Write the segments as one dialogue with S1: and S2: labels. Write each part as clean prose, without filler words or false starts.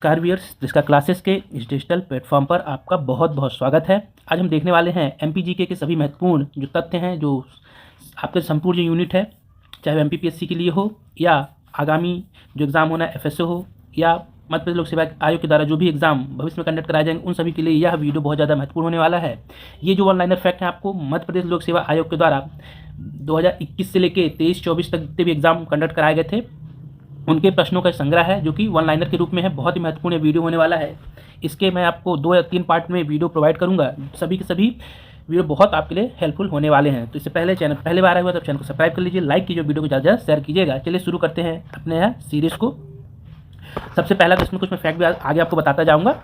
S1: नमस्कार व्यूअर्स, जिसका क्लासेस के इस डिजिटल प्लेटफॉर्म पर आपका बहुत बहुत स्वागत है। आज हम देखने वाले हैं एमपीजीके के सभी महत्वपूर्ण जो तथ्य हैं, जो आपके संपूर्ण जो यूनिट है, चाहे वो एमपीपीएससी के लिए हो या आगामी जो एग्ज़ाम होना है एफएसओ हो या मध्य प्रदेश लोक सेवा आयोग के द्वारा जो भी एग्जाम भविष्य में कंडक्ट कराए जाएंगे, उन सभी के लिए यह वीडियो बहुत ज़्यादा महत्वपूर्ण होने वाला है। ये जो वन लाइनर फैक्ट है, आपको मध्य प्रदेश लोक सेवा आयोग के द्वारा 2021 से लेकर 23-24 तक जितने भी एग्जाम कंडक्ट कराए गए थे, उनके प्रश्नों का संग्रह है, जो कि वन लाइनर के रूप में है। बहुत ही महत्वपूर्ण वीडियो होने वाला है। इसके मैं आपको 2 या 3 पार्ट में वीडियो प्रोवाइड करूंगा। सभी के सभी वीडियो बहुत आपके लिए हेल्पफुल होने वाले हैं। तो इससे पहले चैनल पहले बार आया हुआ तो चैनल को सब्सक्राइब कर लीजिए, लाइक कीजिए, वीडियो को ज़्यादा शेयर कीजिएगा। चलिए शुरू करते हैं अपने यहाँ सीरीज़ को। सबसे पहला क्वेश्चन कुछ मैं फैक्ट भी आगे आपको बताता जाऊँगा,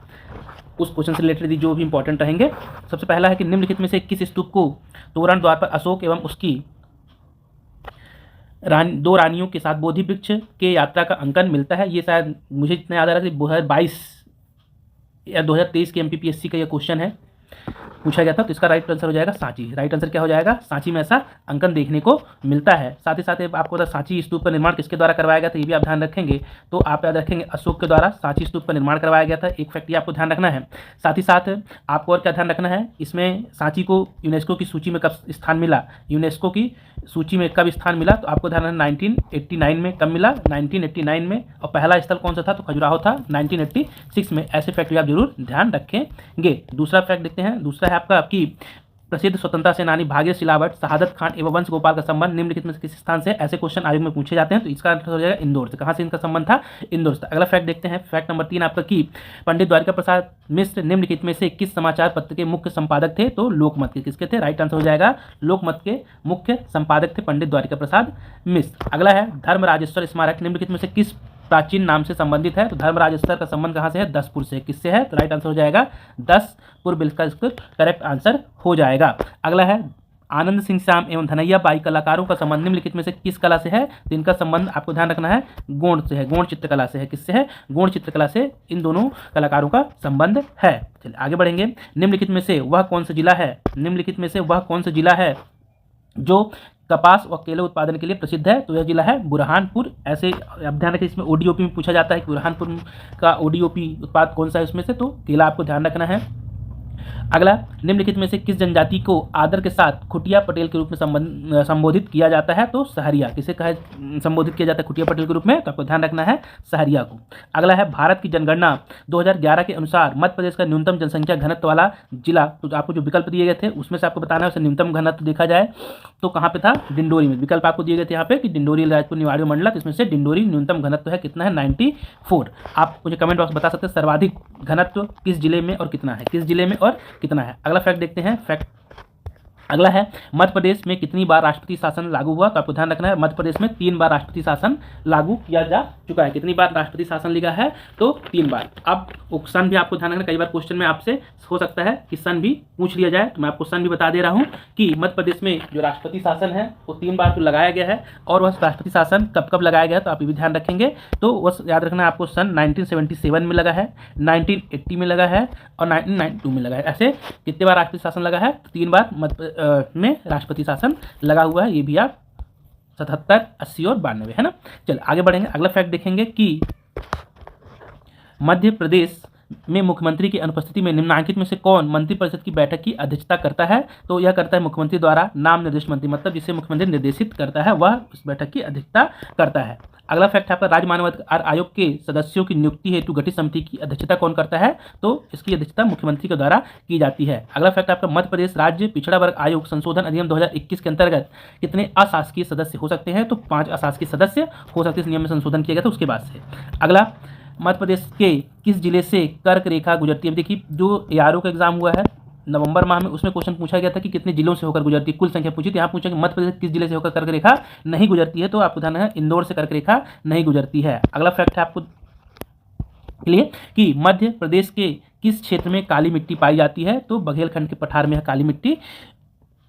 S1: उस क्वेश्चन से रिलेटेड जो भी इंपॉर्टेंट रहेंगे। सबसे पहला है कि निम्नलिखित में से किस स्तूप को तोरण द्वार पर अशोक एवं उसकी 2 रानियों के साथ बोधि वृक्ष के यात्रा का अंकन मिलता है। ये शायद मुझे इतना याद आ रहा है कि 2022 या 2023 के एमपीपीएससी का ये क्वेश्चन है, पूछा गया था। तो इसका राइट आंसर हो जाएगा सांची। राइट आंसर क्या हो जाएगा? सांची में ऐसा अंकन देखने को मिलता है। साथ ही साथ आपको बता सांची स्तूप का निर्माण किसके द्वारा करवाया गया था, ये भी आप ध्यान रखेंगे। तो आप याद रखेंगे अशोक के द्वारा सांची स्तूप का निर्माण करवाया गया था। एक फैक्ट ये आपको ध्यान रखना है। साथ ही साथ आपको और क्या ध्यान रखना है, इसमें सांची को यूनेस्को की सूची में कब स्थान मिला, यूनेस्को की सूची में कब स्थान मिला, तो आपको ध्यान रखना 1989 में। कब मिला? 1989 में। और पहला स्थल कौन सा था, तो खजुराहो था 1986 में। ऐसे फैक्ट भी आप जरूर ध्यान रखेंगे। दूसरा फैक्ट देखते हैं। दूसरा है आपकी प्रसिद्ध स्वतंत्रता सेनानी भागीरथ सिलावट, शहादत खान एवं वंश गोपाल का संबंध निम्नलिखित में किस स्थान से? ऐसे क्वेश्चन आयोग में पूछे जाते हैं। तो इसका आंसर हो जाएगा इंदौर से। कहाँ से इनका संबंध था? इंदौर से। अगला फैक्ट देखते हैं। फैक्ट नंबर 3 आपका कि पंडित द्वारिका प्रसाद मिश्र निम्नलिखित में से किस समाचार पत्र के मुख्य संपादक थे? तो लोकमत के। किसके थे? राइट आंसर हो जाएगा लोकमत के मुख्य संपादक थे पंडित द्वारिका प्रसाद मिश्र। अगला है धर्मराजेश्वर स्मारक निम्नलिखित में से किस प्राचीन नाम से संबंधित है? तो धर्मराजेश्वर का संबंध कहाँ से है? दसपुर से। किससे है? तो राइट आंसर हो जाएगा दसपुर। बिल्कुल करेक्ट आंसर हो जाएगा। अगला है आनंद सिंह श्याम एवं धनैया बाई कलाकारों का संबंध निम्नलिखित में से किस कला से है? तो इनका संबंध आपको ध्यान रखना है गोंड से है, गोंड चित्रकला से है। किससे है? गोंड चित्रकला से इन दोनों कलाकारों का संबंध है। चलिए आगे बढ़ेंगे। निम्नलिखित में से वह कौन सा जिला है, निम्नलिखित में से वह कौन सा जिला है जो कपास और केले उत्पादन के लिए प्रसिद्ध है? तो यह जिला है बुरहानपुर। ऐसे अब ध्यान रखें, इसमें ओडीओपी में पूछा जाता है कि बुरहानपुर का ओडीओपी उत्पाद कौन सा है उसमें से, तो केला आपको ध्यान रखना है। अगला, निम्नलिखित में से किस जनजाति को आदर के साथ खुटिया पटेल के रूप में संबोधित किया जाता है? तो सहरिया। किसे कहा संबोधित किया जाता है खुटिया पटेल के रूप में? तो आपको ध्यान रखना है सहरिया को। अगला है भारत की जनगणना 2011 के अनुसार मध्य प्रदेश का न्यूनतम जनसंख्या घनत्व वाला जिला। तो आपको जो विकल्प दिए गए थे उसमें से आपको बताना है उसे न्यूनतम घनत्व देखा जाए तो कहाँ पे था? डिंडोरी में। विकल्प आपको दिए गए थे यहाँ पे कि डिंडोरी, राजपुर, निवाड़ी, मंडला। तो इसमें से डिंडोरी न्यूनतम घनत्व है, कितना है? 94। आप मुझे कमेंट बॉक्स बता सकते हैं सर्वाधिक घनत्व किस जिले में और कितना है, किस जिले में और कितना है। अगला फैक्ट देखते हैं। फैक्ट अगला है मध्य प्रदेश में कितनी बार राष्ट्रपति शासन लागू हुआ? तो आपको ध्यान रखना है मध्य प्रदेश में 3 बार राष्ट्रपति शासन लागू किया जा चुका है। कितनी बार राष्ट्रपति शासन लिखा है? तो 3 बार। अब सन भी आपको ध्यान रखना, कई बार क्वेश्चन में आपसे हो सकता है कि सन भी पूछ लिया जाए, तो मैं आपको सन भी बता दे रहा हूँ कि मध्य प्रदेश में जो राष्ट्रपति शासन है वो 3 बार तो लगाया गया है। और वह राष्ट्रपति शासन कब कब लगाया गया है तो आप ये भी ध्यान रखेंगे। तो वह याद रखना है आपको, सन 1977 में लगा है, 1980 में लगा है और 1992 में लगा है। ऐसे कितने बार राष्ट्रपति शासन लगा है? 3 बार में राष्ट्रपति शासन लगा हुआ है। ये भी आप 77, 80 और 92 है ना। चलिए आगे बढ़ेंगे। अगला फैक्ट देखेंगे कि मध्य प्रदेश में मुख्यमंत्री की अनुपस्थिति में निम्नलिखित में से कौन मंत्रिपरिषद की बैठक की अध्यक्षता करता है? तो यह करता है मुख्यमंत्री द्वारा नाम निर्दिष्ट मंत्री, मतलब जिसे मुख्यमंत्री निर्देशित करता है वह इस बैठक की अध्यक्षता करता है। अगला फैक्ट है आपका राज्य मानवाधिकार आयोग के सदस्यों की नियुक्ति हेतु गठित समिति की अध्यक्षता कौन करता है? तो इसकी अध्यक्षता मुख्यमंत्री के द्वारा की जाती है। अगला फैक्ट आपका मध्य प्रदेश राज्य पिछड़ा वर्ग आयोग संशोधन अधिनियम 2021 के अंतर्गत कितने अशासकीय सदस्य हो सकते हैं? तो 5 अशासकीय सदस्य हो सकते हैं। इस नियम में संशोधन किया गया था उसके बाद से। अगला, मध्य प्रदेश के किस जिले से कर्क रेखा गुजरती है? देखिए जो एआरओ का एग्जाम हुआ है नवंबर माह में, उसमें क्वेश्चन पूछा गया था कि कितने जिलों से होकर गुजरती है, कुल संख्या पूछी थी। यहाँ पूछा कि मध्य प्रदेश किस जिले से होकर कर्क रेखा नहीं गुजरती है? तो आपको ध्यान है इंदौर से कर्क रेखा नहीं गुजरती है। अगला फैक्ट है आपको लिए कि मध्य प्रदेश के किस क्षेत्र में काली मिट्टी पाई जाती है? तो बघेलखंड के पठार में काली मिट्टी,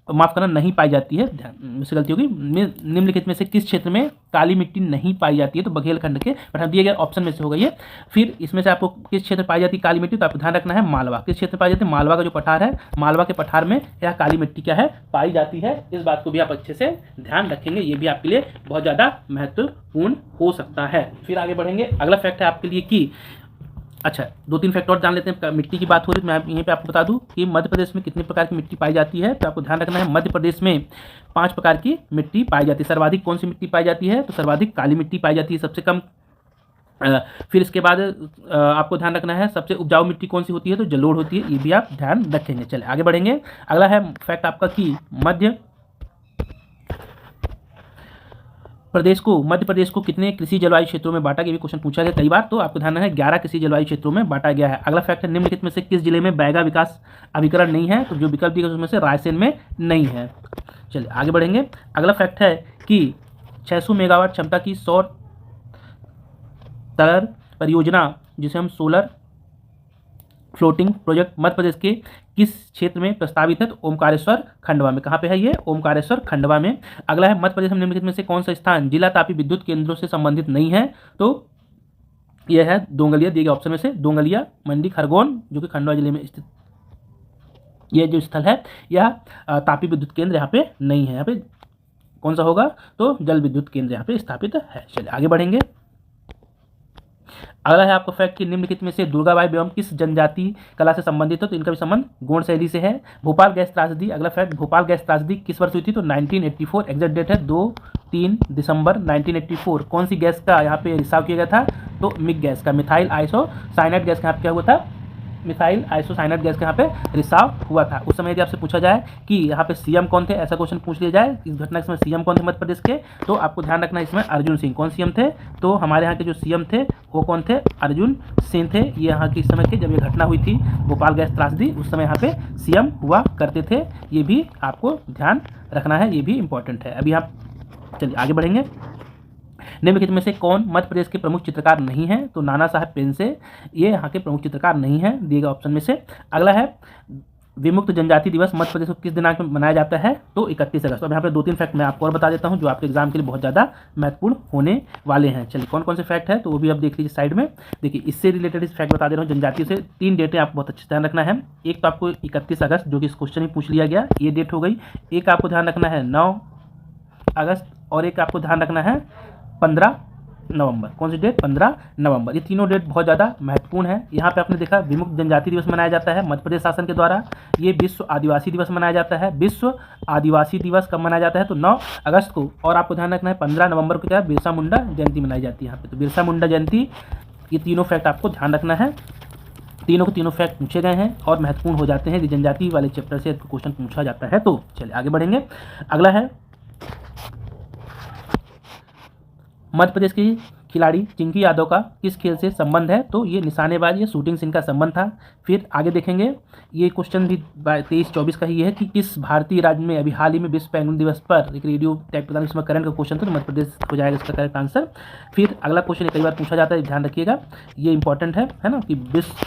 S1: माफ करना, नहीं पाई जाती है, मुझसे गलती होगी। निम्नलिखित में से किस क्षेत्र में काली मिट्टी नहीं पाई जाती है? तो बघेलखंड के पठार, दिए गए ऑप्शन में से होगा ये। फिर इसमें से आपको किस क्षेत्र पाई जाती है काली मिट्टी? तो आपको ध्यान रखना है मालवा। किस क्षेत्र पाई जाती है? मालवा का जो पठार है, मालवा के पठार में यह काली मिट्टी क्या है? पाई जाती है। इस बात को भी आप अच्छे से ध्यान रखेंगे, ये भी आपके लिए बहुत ज़्यादा महत्वपूर्ण हो सकता है। फिर आगे बढ़ेंगे। अगला फैक्ट है आपके लिए कि अच्छा, 2-3 फैक्ट और जान लेते हैं। मिट्टी की बात हो रही है, मैं यहीं पे आपको बता दूं कि मध्य प्रदेश में कितने प्रकार की मिट्टी पाई जाती है। तो आपको ध्यान रखना है, मध्य प्रदेश में 5 प्रकार की मिट्टी पाई जाती है। सर्वाधिक कौन सी मिट्टी पाई जाती है? तो सर्वाधिक काली मिट्टी पाई जाती है, सबसे कम। फिर इसके बाद आपको ध्यान रखना है सबसे उपजाऊ मिट्टी कौन सी होती है? तो जलोढ़ होती है, ये भी आप ध्यान रखेंगे। चलिए आगे बढ़ेंगे। अगला है फैक्ट आपका कि मध्य प्रदेश को कितने कृषि जलवायु क्षेत्रों में बांटा गया? ये क्वेश्चन पूछा गया कई बार, तो आपको ध्यान है 11 कृषि जलवायु क्षेत्रों में बांटा गया है। अगला फैक्ट है, निम्नलिखित में से किस जिले में बैगा विकास अभिकरण नहीं है? तो जो विकल्प दिए गए उसमें से रायसेन में नहीं है। चलिए आगे बढ़ेंगे। अगला फैक्ट है कि 600 मेगावाट क्षमता की सौर तरल परियोजना, जिसे हम solar floating project, Madhya Pradesh के किस क्षेत्र में प्रस्तावित है? तो ओमकारेश्वर खंडवा में। कहाँ पे है ये? ओमकारेश्वर खंडवा में। अगला है, मध्य प्रदेश में निम्नलिखित में से कौन सा स्थान जिला तापी विद्युत केंद्रों से संबंधित नहीं है? तो यह है दोंगलिया, दिए गए ऑप्शन में से दोंगलिया, मंडी, खरगोन, जो कि खंडवा जिले में स्थित यह जो स्थल है, यह तापी विद्युत केंद्र यहाँ पे नहीं है। यहाँ पे कौन सा होगा? तो जल विद्युत केंद्र यहाँ पे स्थापित है। चलिए आगे बढ़ेंगे। अगला है आपको फैक्ट कि निम्नलिखित में से दुर्गाबाई एवं किस जनजाति कला से संबंधित है? तो इनका भी संबंध गौड़ शैली से है। भोपाल गैस त्रासदी, अगला फैक्ट, भोपाल गैस त्रासदी किस वर्ष हुई थी? तो 1984, एग्जैक्ट डेट है 2-3 दिसंबर 1984। कौन सी गैस का यहाँ पे रिसाव किया गया था? तो मिग गैस का, मिथाइल आइसोसाइनेट गैस का यहाँ पे क्या हुआ था? मिथाइल आइसोसाइनेट गैस के यहाँ पे रिसाव हुआ था। उस समय यदि आपसे पूछा जाए कि यहाँ पे सीएम कौन थे, ऐसा क्वेश्चन पूछ लिया जाए, इस घटना के समय सीएम कौन थे मध्य प्रदेश के, तो आपको ध्यान रखना है इसमें अर्जुन सिंह। कौन सीएम थे? तो हमारे यहाँ के जो सीएम थे वो कौन थे? अर्जुन सिंह थे। ये यहाँ के समय के जब ये घटना हुई थी भोपाल गैस त्रासदी, उस समय यहाँ पे सीएम हुआ करते थे। ये भी आपको ध्यान रखना है, ये भी इंपॉर्टेंट है। अभी आप चलिए आगे बढ़ेंगे। निम्नलिखित में से कौन मध्य प्रदेश के प्रमुख चित्रकार नहीं है? तो नाना साहब पेंसे, ये यहाँ के प्रमुख चित्रकार नहीं है, दिए गए ऑप्शन में से। अगला है, विमुक्त जनजाति दिवस मध्य प्रदेश को किस दिनांक में मनाया जाता है? तो 31 अगस्त। अब यहाँ पे 2-3 फैक्ट मैं आपको और बता देता हूँ जो आपके एग्जाम के लिए बहुत ज़्यादा महत्वपूर्ण होने वाले हैं। चलिए कौन कौन से फैक्ट है तो वो भी आप देख लीजिए साइड में। देखिए इससे रिलेटेड इस फैक्ट बता दे रहा हूँ। जनजातियों से 3 डेटें आपको बहुत अच्छे से ध्यान रखना है। एक तो आपको 31 अगस्त, जो कि इस क्वेश्चन में पूछ लिया गया, ये डेट हो गई। एक आपको ध्यान रखना है 9 अगस्त, और एक आपको ध्यान रखना है 15 नवंबर। कौन सी डेट? 15 नवंबर। ये तीनों डेट बहुत ज़्यादा महत्वपूर्ण है। यहाँ पे आपने देखा विमुक्त जनजाति दिवस मनाया जाता है मध्य प्रदेश शासन के द्वारा। ये विश्व आदिवासी दिवस मनाया जाता है। विश्व आदिवासी दिवस कब मनाया जाता है? तो 9 अगस्त को। और आपको ध्यान रखना है 15 नवंबर को क्या है? बिरसा मुंडा जयंती मनाई जाती है यहाँ पे। तो बिरसा मुंडा जयंती, ये तीनों फैक्ट आपको ध्यान रखना है। तीनों के तीनों फैक्ट पूछे गए हैं और महत्वपूर्ण हो जाते हैं यदि जनजाति वाले चैप्टर से क्वेश्चन पूछा जाता है तो। चलिए आगे बढ़ेंगे। अगला है, मध्य प्रदेश की खिलाड़ी चिंकी यादव का किस खेल से संबंध है? तो ये निशानेबाजी या शूटिंग से इनका संबंध था। फिर आगे देखेंगे, ये क्वेश्चन भी 23-24 का ही है कि किस भारतीय राज्य में अभी हाल ही में विश्व पेंगुइन दिवस पर एक रेडियो टैग प्रदान, इसमें करंट का क्वेश्चन था, तो मध्य प्रदेश हो जाएगा इसका करेक्ट आंसर। फिर अगला क्वेश्चन कई बार पूछा जाता है, ध्यान रखिएगा, ये इंपॉर्टेंट है ना, कि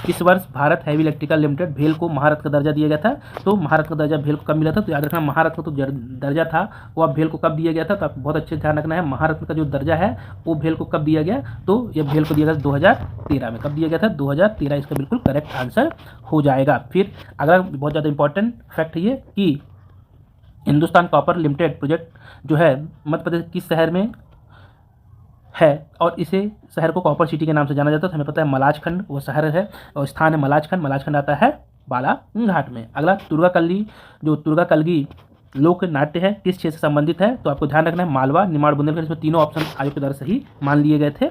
S1: किस वर्ष भारत हैवी इलेक्ट्रिकल लिमिटेड भेल को महारत्न का दर्जा दिया गया था? तो महारत्न का दर्जा भेल को कब मिला था? तो याद रखना महारत्न तो दर्जा था वो अब भेल को कब दिया गया था? तो आप बहुत अच्छे ध्यान रखना है, महारत्न का जो दर्जा है वो भेल को कब दिया गया? तो ये भेल को दिया गया 2013 में। कब दिया गया था? 2013, इसका बिल्कुल करेक्ट आंसर हो जाएगा। फिर अगला बहुत ज़्यादा इंपॉर्टेंट फैक्ट ये कि हिंदुस्तान कॉपर लिमिटेड प्रोजेक्ट जो है मध्य प्रदेश किस शहर में है और इसे शहर को कॉपर सिटी के नाम से जाना जाता है? हमें पता है मलाजखंड वो शहर है और स्थान है मलाजखंड। मलाजखंड आता है बालाघाट में। अगला, तुर्गा कलगी लोक नाट्य है किस क्षेत्र से संबंधित है? तो आपको ध्यान रखना है मालवा, निमाड़, बुंदेलखंड। इसमें तीनों ऑप्शन आयोग के द्वारा सही मान लिए गए थे।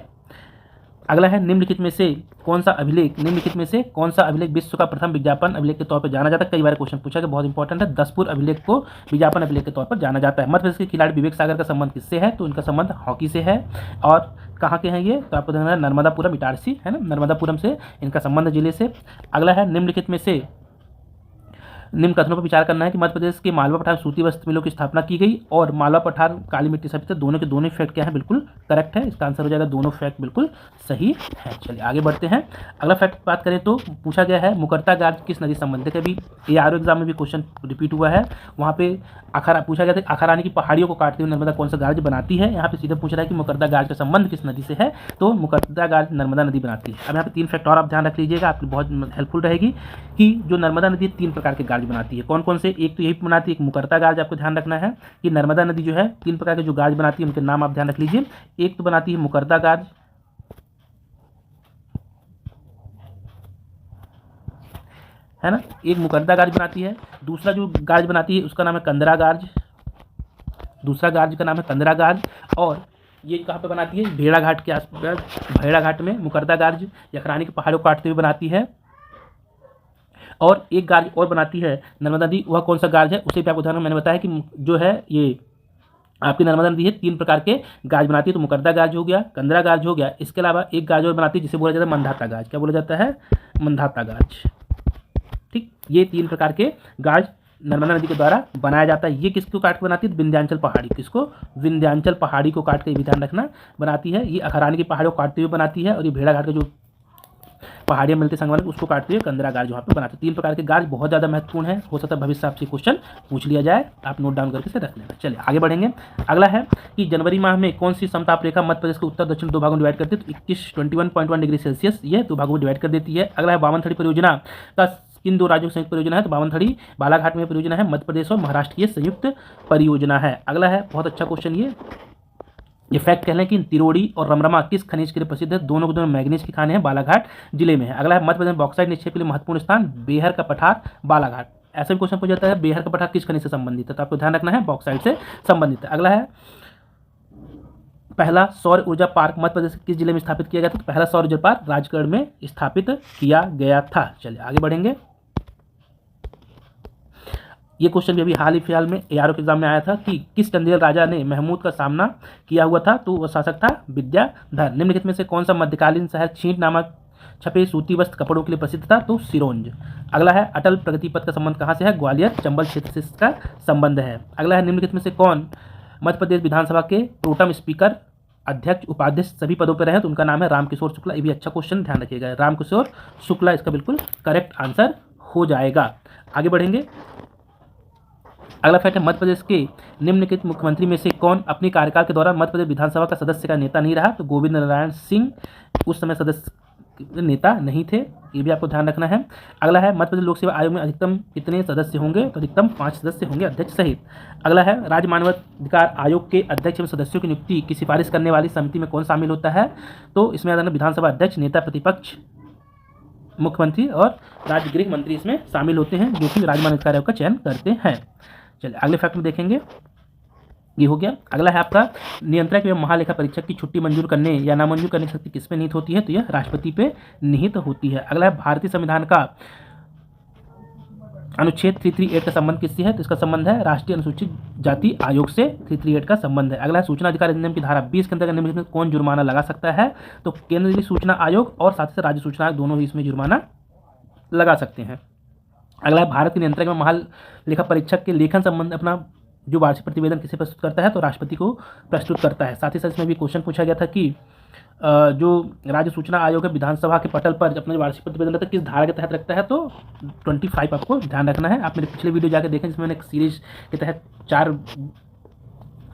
S1: अगला है, निम्नलिखित में से कौन सा अभिलेख विश्व का प्रथम विज्ञापन अभिलेख के तौर पर जाना जाता है? कई बार क्वेश्चन पूछा गया, बहुत इंपॉर्टेंट है। दसपुर अभिलेख को विज्ञापन अभिलेख के तौर पर जाना जाता है। मध्य प्रदेश के खिलाड़ी विवेक सागर का संबंध किससे है? तो इनका संबंध हॉकी से है। और कहाँ के हैं ये? तो आपको ध्यान रखना, नर्मदापुरम इटारसी है ना, नर्मदापुरम से इनका संबंध जिले से। अगला है, निम्नलिखित में से निम्न कथनों पर विचार करना है कि मध्य प्रदेश के मालवा पठार सूती वस्त्र मिलों की स्थापना की गई और मालवा पठार काली मिट्टी सभी थे, दोनों के दोनों फैक्ट क्या है? बिल्कुल करेक्ट है। इसका आंसर हो जाएगा दोनों फैक्ट बिल्कुल सही है। चलिए आगे बढ़ते हैं। अगला फैक्ट बात करें तो पूछा गया है मुकरता गार्ज किस नदी से संबंधित है? अभी ARO एग्जाम में भी क्वेश्चन रिपीट हुआ है। वहाँ पे पूछा गया था अखारानी की पहाड़ियों को काटते हुए नर्मदा कौन सा गार्ज बनाती है? यहाँ पे सीधे पूछ रहा है कि मुकरता गार्ज का संबंध किस नदी से है? तो मुकरता गार्ज नर्मदा नदी बनाती है। अब यहाँ पे 3 फैक्ट और आप ध्यान रख लीजिएगा, आपकी बहुत हेल्पफुल रहेगी कि जो नर्मदा नदी 3 प्रकार के गार्ज बनाती है। कौन कौन से? एक तो यही बनाती है, एक मुकरता गार्ज। आपको ध्यान रखना है कि नर्मदा नदी जो है 3 प्रकार के जो गार्ज बनाती है उनके नाम आप ध्यान रख लीजिए। एक तो बनाती है मुकरता गार्ज, है ना। एक मुकरदा गार्ज बनाती है, दूसरा जो गार्ज बनाती है उसका नाम है कंदरा गार्ज, दूसरा गार्ज का नाम है कंदरा गार्ज। और ये कहाँ पे बनाती है, भेड़ाघाट के आसपास, भेड़ाघाट में मुकरदा गार्ज यखरानी के पहाड़ों को काटते हुए बनाती है। और एक गार्ज और बनाती है नर्मदा नदी, वह कौन सा गार्ज है उसे भी आपको उदाहरण मैंने बताया कि जो है ये आपकी नर्मदा नदी है 3 प्रकार के गार्ज बनाती है। तो मुकरदा गार्ज हो गया, कंदरा गार्ज हो गया, इसके अलावा एक गार्ज और बनाती है जिसे बोला जाता है मंधाता गार्ज। क्या बोला जाता है, मंधाता गार्ज। ठीक, ये 3 प्रकार के गार्ज नर्मदा नदी के द्वारा बनाया जाता है। ये किसको काट के बनाती है, विंध्याचल पहाड़ी, किसको, विंध्याचल पहाड़ी को काट के, भी ध्यान रखना, बनाती है। ये अखरानी की पहाड़ों को काटते हुए बनाती है, और ये भेड़ाघाट का जो पहाड़ियाँ मिलती संगमरमर उसको काटते हुए कंदरा गार्ज वहाँ पे बनाते हैं। 3 प्रकार के गार्ज बहुत ज़्यादा महत्वपूर्ण है, हो सकता है भविष्य आपसे क्वेश्चन पूछ लिया जाए, आप नोट डाउन करके से रख लेना। चलिए आगे बढ़ेंगे। अगला है कि जनवरी माह में कौन सी समताप रेखा मध्य प्रदेश के उत्तर दक्षिण 2 भागों में डिवाइड करती है, तो 21 डिग्री सेल्सियस ये 2 भागों में डिवाइड कर देती है। अगला है बावनथड़ी परियोजना का किन 2 राज्यों की संयुक्त परियोजना है, तो बावनथड़ी बालाघाट में परियोजना है, मध्य प्रदेश और महाराष्ट्र की संयुक्त परियोजना है। अगला है बहुत अच्छा क्वेश्चन, ये फैक्ट कह लें कि तिरोड़ी और रमरमा किस खनिज के लिए प्रसिद्ध है, दोनों के दोनों मैग्नीज की खाने हैं, बालाघाट जिले में है। अगला है मध्य प्रदेश में बॉक्साइट निक्षेप के लिए महत्वपूर्ण स्थान, बेहर का पठार, बालाघाट। ऐसा भी क्वेश्चन पूछा जाता है, बेहर का पठार किस खनिज से संबंधित है, तो आपको ध्यान रखना है बॉक्साइट से संबंधित है। अगला है पहला सौर ऊर्जा पार्क मध्य प्रदेश के किस जिले में स्थापित किया गया था, तो पहला सौर ऊर्जा पार्क राजगढ़ में स्थापित किया गया था। चलिए आगे बढ़ेंगे। ये क्वेश्चन भी अभी हाल ही फिलहाल में ARO के एग्जाम में आया था कि किस चंदेल राजा ने महमूद का सामना किया हुआ था, तो वह शासक था विद्याधर। निम्नलिखित में से कौन सा मध्यकालीन शहर छींट नामक छपे सूती वस्त्र कपड़ों के लिए प्रसिद्ध था, तो सिरोंज। अगला है अटल प्रगति पथ का संबंध कहाँ से है, ग्वालियर चंबल क्षेत्र से इसका संबंध है। अगला है निम्नलिखित में से कौन मध्य प्रदेश विधानसभा के प्रोटम स्पीकर, अध्यक्ष, उपाध्यक्ष सभी पदों पर रहे, तो उनका नाम है रामकिशोर शुक्ला। ये भी अच्छा क्वेश्चन, ध्यान रखिएगा, रामकिशोर शुक्ला इसका बिल्कुल करेक्ट आंसर हो जाएगा। आगे बढ़ेंगे। अगला फैक्ट है मध्य प्रदेश के निम्नलिखित मुख्यमंत्री में से कौन अपनी कार्यकाल के दौरान मध्य प्रदेश विधानसभा का सदस्य का नेता नहीं रहा, तो गोविंद नारायण सिंह उस समय सदस्य नेता नहीं थे, ये भी आपको ध्यान रखना है। अगला है मध्य प्रदेश लोक सेवा आयोग में अधिकतम कितने सदस्य होंगे, तो अधिकतम 5 सदस्य होंगे अध्यक्ष सहित। अगला है राज्य मानवाधिकार आयोग के अध्यक्ष एवं सदस्यों की नियुक्ति की सिफारिश करने वाली समिति में कौन शामिल होता है, तो इसमें विधानसभा अध्यक्ष, नेता प्रतिपक्ष, मुख्यमंत्री और राज्य गृह मंत्री इसमें शामिल होते हैं, जो कि राज्य मानवाधिकार आयोग का चयन करते हैं। चलिए अगले फैक्ट में देखेंगे, ये हो गया। अगला है आपका नियंत्रक एवं महालेखा परीक्षक की छुट्टी मंजूर करने या नामंजूर करने की शक्ति किस पे निहित होती है, तो यह राष्ट्रपति पे निहित होती है। अगला है भारतीय संविधान का अनुच्छेद 338 का संबंध किससे है, तो इसका संबंध है राष्ट्रीय अनुसूचित जाति आयोग से 338 का संबंध है। अगला है सूचना अधिकार अधिनियम की धारा 20 के अंतर्गत निम्नलिखित में कौन जुर्माना लगा सकता है, तो केंद्रीय सूचना आयोग और साथ ही राज्य सूचना आयोग दोनों ही इसमें जुर्माना लगा सकते हैं। अगला है भारत के नियंत्रक में महालेखा परीक्षक के लेखन संबंध अपना जो वार्षिक प्रतिवेदन किसे प्रस्तुत करता है, तो राष्ट्रपति को प्रस्तुत करता है। साथ ही साथ इसमें भी क्वेश्चन पूछा गया था कि जो राज्य सूचना आयोग है विधानसभा के पटल पर अपना वार्षिक प्रतिवेदन रखता है किस धारा के तहत रखता है, तो 25 आपको ध्यान रखना है। आप मेरे पिछले वीडियो जाकर देखें जिसमें मैंने एक सीरीज के तहत 4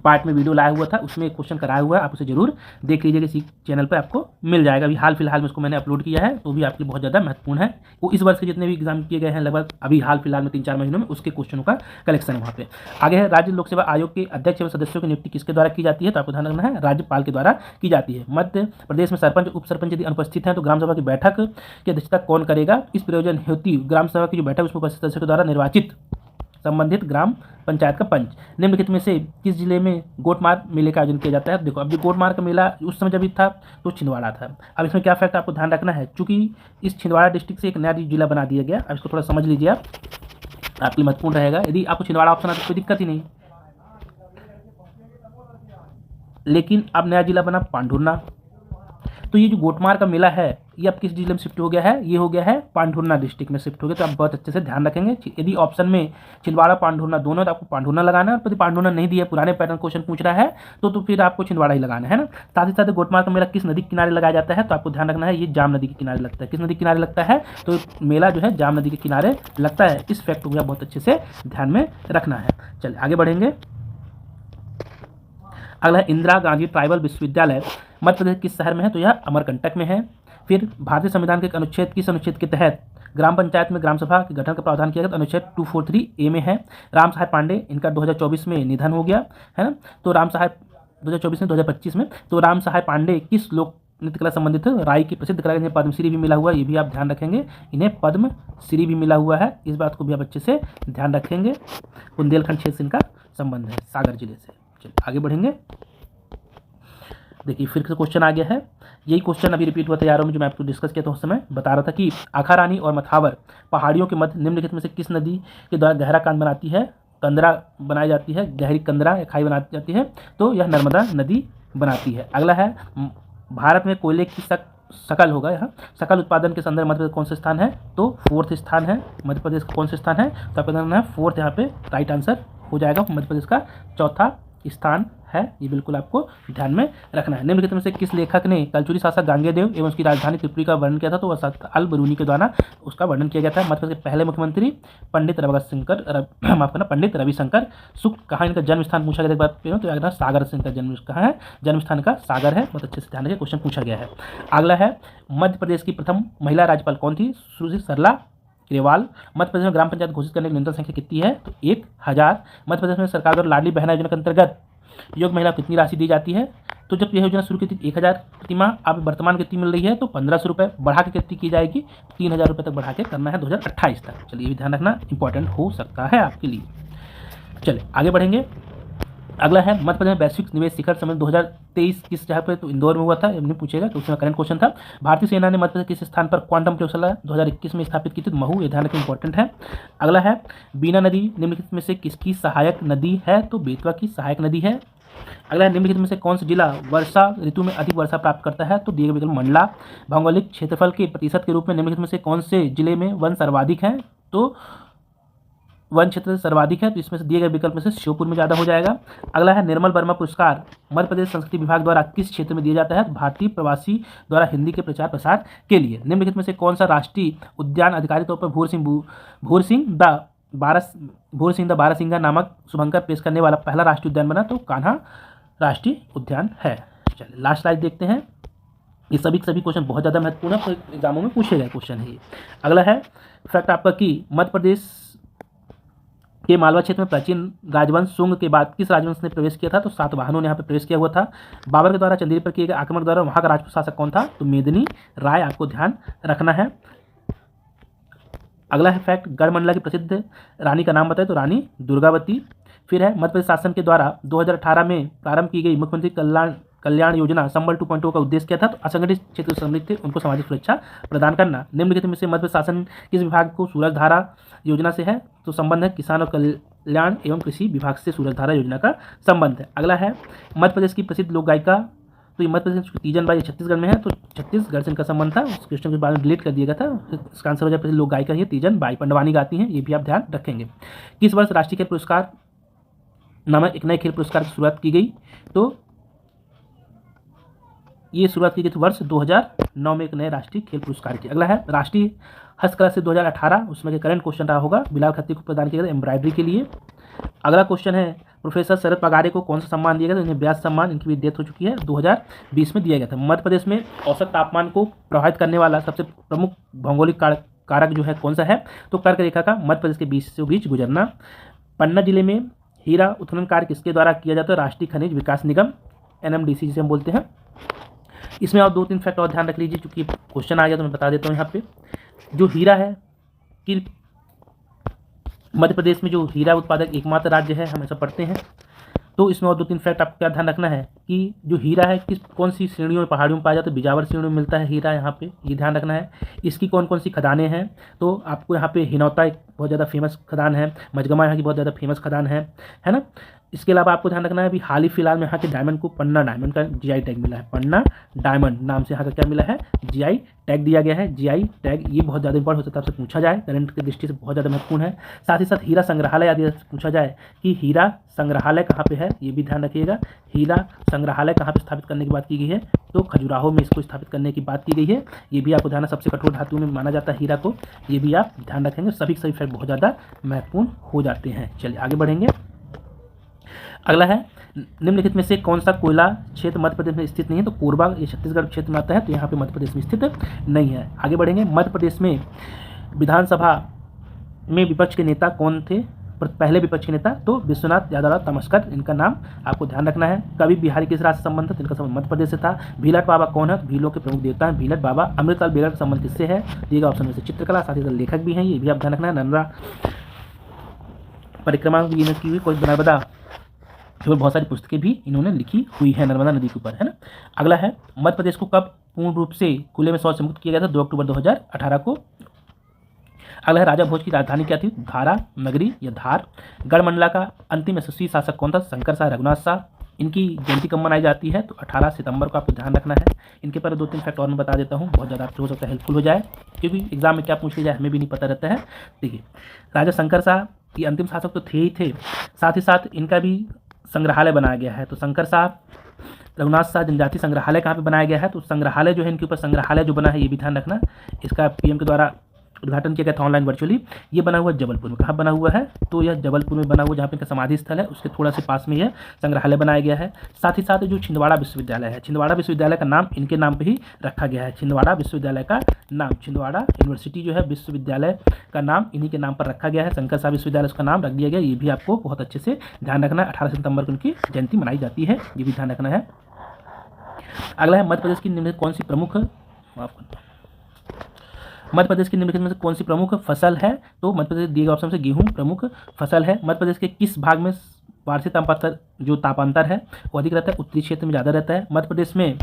S1: पार्ट में वीडियो लाया हुआ था, उसमें एक क्वेश्चन कराया हुआ है, आप उसे जरूर देख लीजिएगा, इसी चैनल पर आपको मिल जाएगा। अभी हाल फिलहाल में उसको मैंने अपलोड किया है, तो भी आपके लिए बहुत ज़्यादा महत्वपूर्ण है। वो इस वर्ष के जितने भी एग्जाम किए गए हैं लगभग अभी हाल फिलहाल में 3-4 महीनों में, उसके क्वेश्चनों का कलेक्शन है वहाँ पे। आगे है राज्य लोक सेवा आयोग के अध्यक्ष एवं सदस्यों की नियुक्ति किसके द्वारा की जाती है, तो आपको ध्यान रखना है राज्यपाल के द्वारा की जाती है। मध्य प्रदेश में सरपंच उप सरपंच यदि अनुपस्थित हैं तो ग्राम सभा की बैठक की अध्यक्षता कौन करेगा, इस प्रयोजन हेतु ग्राम सभा की जो बैठक उसमें उपस्थित सदस्यों के द्वारा निर्वाचित संबंधित ग्राम पंचायत का पंच। निम्नलिखित में से किस जिले में गोटमार मेले का आयोजन किया जाता है, देखो अब जो गोटमार का मेला उस समय जब था तो छिंदवाड़ा था। अब इसमें क्या फैक्ट आपको ध्यान रखना है, चूंकि इस छिंदवाड़ा डिस्ट्रिक्ट से एक नया जिला बना दिया गया, अब इसको थोड़ा समझ लीजिए आप, आपके लिए महत्वपूर्ण रहेगा। यदि आपको छिंदवाड़ा ऑप्शन आता तो कोई दिक्कत ही नहीं, लेकिन अब नया जिला बना पांढुर्ना। तो ये जो गोटमार का मेला है ये अब किस जिले में शिफ्ट हो गया है, ये हो गया है पांढुर्ना डिस्ट्रिक्ट में शिफ्ट हो गया। तो आप बहुत अच्छे से ध्यान रखेंगे, यदि ऑप्शन में छिंदवाड़ा पांढुर्ना दोनों तो आपको पांढुर्ना लगाना है, और यदि पांढुर्ना नहीं दिया पुराने पैटर्न क्वेश्चन पूछ रहा है तो फिर आपको छिंदवाड़ा ही लगाना है ना। साथ ही साथ गोटमार का मेला किस नदी के किनारे लगाया जाता है, तो आपको ध्यान रखना है ये जाम नदी के किनारे लगता है। किस नदी के किनारे लगता है, तो मेला जो है जाम नदी के किनारे लगता है। इस फैक्ट को बहुत अच्छे से ध्यान में रखना है। चलिए आगे बढ़ेंगे। अगला है इंदिरा गांधी ट्राइबल विश्वविद्यालय मध्य प्रदेश किस शहर में है, तो यह अमरकंटक में है। फिर भारतीय संविधान के अनुच्छेद किस अनुच्छेद के तहत ग्राम पंचायत में ग्राम सभा के गठन का प्रावधान किया गया, तो अनुच्छेद 243A में है। राम सहाय पांडे इनका 2024 में निधन हो गया है ना, तो राम सहाय 2024 में 2025 में, तो राम सहाय पांडे किस लोक नृत्य कला संबंधित राय की प्रसिद्ध कलाकार इन्हें पद्मश्री भी मिला हुआ है, ये भी आप ध्यान रखेंगे, इन्हें पद्मश्री भी मिला हुआ है, इस बात को भी आप अच्छे से ध्यान रखेंगे। बुंदेलखंड क्षेत्र से इनका संबंध है, सागर जिले से। चलिए आगे बढ़ेंगे। देखिए फिर से क्वेश्चन आ गया है, यही क्वेश्चन अभी रिपीट हुआ था यारों में, जो मैं आपको डिस्कस किया था उस समय बता रहा था कि आखारानी और मथावर पहाड़ियों के मध्य निम्नलिखित में से किस नदी के द्वारा गहरा कांद बनाती है, कंदरा बनाई जाती है, गहरी कंदरा या खाई बनाई जाती है, तो यह नर्मदा नदी बनाती है। अगला है, भारत में कोयले की सकल होगा, यहाँ सकल उत्पादन के संदर्भ मध्य प्रदेश कौन सा स्थान है, तो 4th स्थान है। मध्य प्रदेश का कौन सा स्थान है, तो आपका नाम है 4th, यहाँ पे राइट आंसर हो जाएगा, मध्य प्रदेश का 4था स्थान है, ये बिल्कुल आपको ध्यान में रखना है। निम्नलिखित में से किस लेखक ने कलचुरी शासक गांगेयदेव एवं उसकी राजधानी त्रिपुरी का वर्णन किया था, तो वह अल बरूनी के द्वारा उसका वर्णन किया गया था। मध्य प्रदेश के पहले मुख्यमंत्री पंडित रविशंकर शुक्ल। कहाँ इनका जन्म स्थान पूछा गया, बात तो अगर सागर से इनका जन्म कहाँ है, जन्म स्थान का सागर है, बहुत अच्छे से ध्यान रखिए, क्वेश्चन पूछा गया है। अगला है, मध्य प्रदेश की प्रथम महिला राज्यपाल कौन थी, सुश्री सरला ग्रेवाल। मध्य प्रदेश में ग्राम पंचायत घोषित करने की न्यूनतम संख्या कितनी है, तो 1000। मध्य प्रदेश में सरकार द्वारा लाडली बहना योजना के अंतर्गत योग महिला कितनी राशि दी जाती है, तो जब यह योजना शुरू की थी 1000 प्रतिमाह, अब वर्तमान कितनी मिल रही है, तो 1500 रुपये, बढ़ा के कितनी की जाएगी, 3000 रुपये तक बढ़ा के करना है 2028 तक। चलिए ये भी ध्यान रखना, इंपॉर्टेंट हो सकता है आपके लिए। चलिए आगे बढ़ेंगे। अगला है, मध्य प्रदेश में वैश्विक निवेश शिखर सम्मेलन 2023 किस जगह पर, तो इंदौर में हुआ था, नहीं पूछेगा, तो उसमें करंट क्वेश्चन था। भारतीय सेना ने मध्य प्रदेश किस स्थान पर क्वांटम प्रयोगशाला 2021 में स्थापित की थी, महू, ये ध्यान रखें, इंपॉर्टेंट है। अगला है, बीना नदी निम्नलिखित में से किसकी सहायक नदी है, तो बेतवा की सहायक नदी है। अगला है, निम्नलिखित में से कौन सा जिला वर्षा ऋतु में अधिक वर्षा प्राप्त करता है, तो दिए गए विकल्प मंडला। भौगोलिक क्षेत्रफल के प्रतिशत के रूप में निम्नलिखित में से कौन से जिले में वन सर्वाधिक है, तो वन क्षेत्र सर्वाधिक है, तो इसमें से दिए गए विकल्प में से श्योपुर में ज़्यादा हो जाएगा। अगला है, निर्मल वर्मा पुरस्कार मध्य प्रदेश संस्कृति विभाग द्वारा किस क्षेत्र में दिया जाता है, भारतीय प्रवासी द्वारा हिंदी के प्रचार प्रसार के लिए। निम्नलिखित में से कौन सा राष्ट्रीय उद्यान अधिकारिक तौर पर भूरसिंह द बारहसिंगा नामक शुभंकर पेश करने वाला पहला राष्ट्रीय उद्यान बना, तो कान्हा राष्ट्रीय उद्यान है। चलिए लास्ट स्लाइड देखते हैं। ये सभी क्वेश्चन बहुत ज़्यादा महत्वपूर्ण है, तो एग्जामों में पूछे गए क्वेश्चन है ये। अगला है फैक्ट आपका कि मध्य प्रदेश के मालवा क्षेत्र में प्राचीन राजवंश शुंग के बाद किस राजवंश ने प्रवेश किया था, तो सातवाहनों ने यहाँ पे प्रवेश किया हुआ था। बाबर के द्वारा चंदेरी पर किए गए आक्रमण द्वारा वहाँ का राजपूत शासक कौन था, तो मेदिनी राय, आपको ध्यान रखना है। अगला है फैक्ट, गढ़मंडला की प्रसिद्ध रानी का नाम बताए, तो रानी दुर्गावती। फिर है, मध्य प्रदेश शासन के द्वारा 2018 में प्रारंभ की गई मुख्यमंत्री कल्याण योजना संबल 2.0 का उद्देश्य क्या था, तो असंगठित क्षेत्र सम्मिलित थे उनको सामाजिक सुरक्षा प्रदान करना। निम्नलिखित में से मध्य प्रदेश शासन किस विभाग को सूरज धारा योजना से है, तो संबंध है किसान और कल्याण एवं कृषि विभाग से सूरज धारा योजना का संबंध है। अगला है, मध्य प्रदेश की प्रसिद्ध लोक गायिका, तो ये मध्य प्रदेश की तीजन बाई छत्तीसगढ़ में है, तो छत्तीसगढ़ से इनका संबंध था, उस क्वेश्चन के बाद में डिलीट कर दिया गया था। इसका आंसर हो जाए प्रसिद्ध लोक गायिका है तीजन बाई, पंडवानी गाती हैं, ये भी आप ध्यान रखेंगे। किस वर्ष राष्ट्रीय खेल पुरस्कार नामक एक नए खेल पुरस्कार की शुरुआत की गई, तो ये शुरुआत की गई थी वर्ष 2009 में एक नए राष्ट्रीय खेल पुरस्कार की। अगला है, राष्ट्रीय हस्तकला से 2018, उसमें करंट क्वेश्चन रहा होगा, बिलाल खत्री को प्रदान किया गया एम्ब्रॉयडरी के लिए। अगला क्वेश्चन है, प्रोफेसर शरद पगारे को कौन सा सम्मान दिया गया, तो इन्हें व्यास सम्मान, इनकी भी डेथ हो चुकी है, 2020 में दिया गया था। मध्य प्रदेश में औसत तापमान को प्रभावित करने वाला सबसे प्रमुख भौगोलिक कारक जो है कौन सा है, तो कर्क रेखा का मध्य प्रदेश के बीच गुजरना। पन्ना जिले में हीरा उत्खनन कार्य किसके द्वारा किया जाता है, राष्ट्रीय खनिज विकास निगम, NMDC जिसे हम बोलते हैं। इसमें और 2-3 फैक्ट और ध्यान रख लीजिए, चूंकि क्वेश्चन आ गया तो मैं बता देता हूँ। यहाँ पे जो हीरा है कि मध्य प्रदेश में जो हीरा उत्पादक एकमात्र राज्य है, हम ऐसा पढ़ते हैं, तो इसमें और 2-3 फैक्ट आपको क्या ध्यान रखना है कि जो हीरा है कौन सी श्रेणियों में, पहाड़ियों में पाया जाता है, बिजावर श्रेणियों में मिलता है हीरा, यहाँ पे ये ध्यान रखना है। इसकी कौन कौन सी खदानें हैं, तो आपको यहाँ पे हिनौता एक बहुत ज़्यादा फेमस खदान है, मजगमा यहाँ की बहुत ज़्यादा फेमस खदान है ना। इसके अलावा आपको ध्यान रखना है, अभी हाल ही फिलहाल में यहाँ के डायमंड को पन्ना डायमंड का GI टैग मिला है, पन्ना डायमंड नाम से यहाँ का क्या मिला है, GI टैग दिया गया है। GI टैग ये बहुत ज़्यादा इंपॉर्टेंट हो सकता है, आपसे पूछा जाए, करंट की दृष्टि से बहुत ज़्यादा महत्वपूर्ण है। साथ ही साथ हीरा संग्रहालय यदि पूछा जाए कि हीरा संग्रहालय कहाँ पे है, ये भी ध्यान रखिएगा। हीरा संग्रहालय कहाँ पे स्थापित करने की बात की गई है, तो खजुराहो में इसको स्थापित करने की बात की गई है। ये भी आपको ध्यान, सबसे कठोर धातु में माना जाता है हीरा को, ये भी आप ध्यान रखेंगे। सभी फैक्ट बहुत ज़्यादा महत्वपूर्ण हो जाते हैं। चलिए आगे बढ़ेंगे। अगला है, निम्नलिखित में से कौन सा कोयला क्षेत्र मध्य प्रदेश में स्थित नहीं है, तो कोरबा ये छत्तीसगढ़ क्षेत्र में आता है, तो यहाँ पे मध्य प्रदेश में स्थित नहीं है। आगे बढ़ेंगे। मध्य प्रदेश में विधानसभा में विपक्ष के नेता कौन थे, पहले विपक्ष के नेता तो विश्वनाथ यादवराव तमस्कर, इनका नाम आपको ध्यान रखना है। कवि बिहारी किस राज्य से संबंधित, इनका संबंध मध्य प्रदेश से था। भीलट बाबा कौन है, भीलों के प्रमुख देवता हैं भीलट बाबा। अमृतलाल बेगड़ का संबंध किससे है, दिएगा ऑप्शन में से चित्रकला, साथ ही साथ लेखक भी हैं, ये भी आप ध्यान रखना है। नर्मदा परिक्रमा भी इन्होंने की हुई, कोई नर्मदा केवल बहुत सारी पुस्तकें भी इन्होंने लिखी हुई है नर्मदा नदी के ऊपर, है ना। अगला है मध्य प्रदेश को कब पूर्ण रूप से खुले में शौच से मुक्त किया गया था, 2 अक्टूबर 2018 को। अगला है राजा भोज की राजधानी क्या थी, धारा, नगरी या धार। गढ़मंडला का अंतिम यशस्वी शासक कौन था, शंकर शाह रघुनाथ शाह। इनकी जयंती कब मनाई जाती है, तो 18 सितंबर को आपको ध्यान रखना है। इनके पर 2-3 फैक्ट और मैं बता देता हूँ, बहुत ज़्यादा आपको हो सकता है हेल्पफुल हो जाए, क्योंकि एग्जाम में क्या पूछ लिया जाए हमें भी नहीं पता रहता है। देखिए, राजा शंकर शाह ये अंतिम शासक तो थे ही थे, साथ ही साथ इनका भी संग्रहालय बनाया गया है। तो शंकर शाह रघुनाथ शाह जनजाति संग्रहालय कहाँ पे बनाया गया है, तो संग्रहालय जो है इनके ऊपर संग्रहालय जो बना है ये भी ध्यान रखना। इसका पीएम के द्वारा उद्घाटन किया गया था ऑनलाइन वर्चुअली। ये बना हुआ जबलपुर में, कहाँ बना हुआ है, तो यह जबलपुर में बना हुआ, जहाँ पे इनका समाधि स्थल है उसके थोड़ा से पास में यह संग्रहालय बनाया गया है। साथ ही साथ जो छिंदवाड़ा विश्वविद्यालय है, छिंदवाड़ा विश्वविद्यालय का नाम इनके नाम पर ही रखा गया है। छिंदवाड़ा विश्वविद्यालय का नाम, छिंदवाड़ा यूनिवर्सिटी जो है विश्वविद्यालय का नाम इन्हीं के नाम पर रखा गया है। शंकर शाह विश्वविद्यालय उसका नाम रख दिया गया, ये भी आपको बहुत अच्छे से ध्यान रखना है। 18 सितंबर को उनकी जयंती मनाई जाती है, ये भी ध्यान रखना है। अगला है मध्य प्रदेश की निम्नलिखित कौन सी प्रमुख, मध्य प्रदेश की निम्नलिखित में से कौन सी प्रमुख फसल है, तो मध्य प्रदेश दिए गए ऑप्शन से गेहूं प्रमुख फसल है। मध्य प्रदेश के किस भाग में वार्षिक तापांतर जो तापांतर है वो अधिक रहता है, उत्तरी क्षेत्र में ज़्यादा रहता है। मध्य प्रदेश में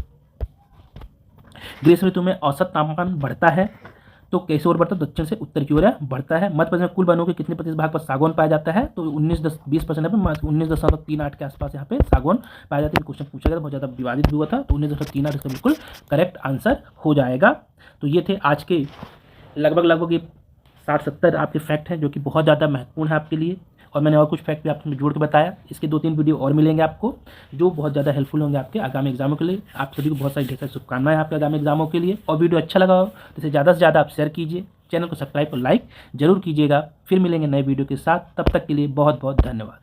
S1: ग्रीष्म ऋतु में औसत तापमान बढ़ता है, तो कैसे और बढ़ता है, दक्षिण से उत्तर की ओर बढ़ता है। मध्य प्रदेश में कुल वनों के कितने प्रतिशत भाग पर सागौन पाया जाता है, तो 20% है, 19.38 के आसपास यहाँ पे सागौन पाया जाता है। क्वेश्चन पूछा गया, बहुत ज़्यादा विवादित भी हुआ था, तो 19.38 इसका बिल्कुल करेक्ट आंसर हो जाएगा। तो ये थे आज के लगभग ये 60-70 आपके फैक्ट हैं जो कि बहुत ज़्यादा महत्वपूर्ण है आपके लिए, और मैंने और कुछ फैक्ट भी आपको जोड़ के बताया। इसके 2-3 वीडियो और मिलेंगे आपको जो बहुत ज़्यादा हेल्पफुल होंगे आपके आगामी एग्जामों के लिए। आप सभी को बहुत सारी ढेर सारी शुभकामनाएं आपके आगामी एग्जामों के लिए। और वीडियो अच्छा लगा हो तो इसे ज़्यादा से ज़्यादा आप शेयर कीजिए, चैनल को सब्सक्राइब और लाइक जरूर कीजिएगा। फिर मिलेंगे नए वीडियो के साथ, तब तक के लिए बहुत बहुत धन्यवाद।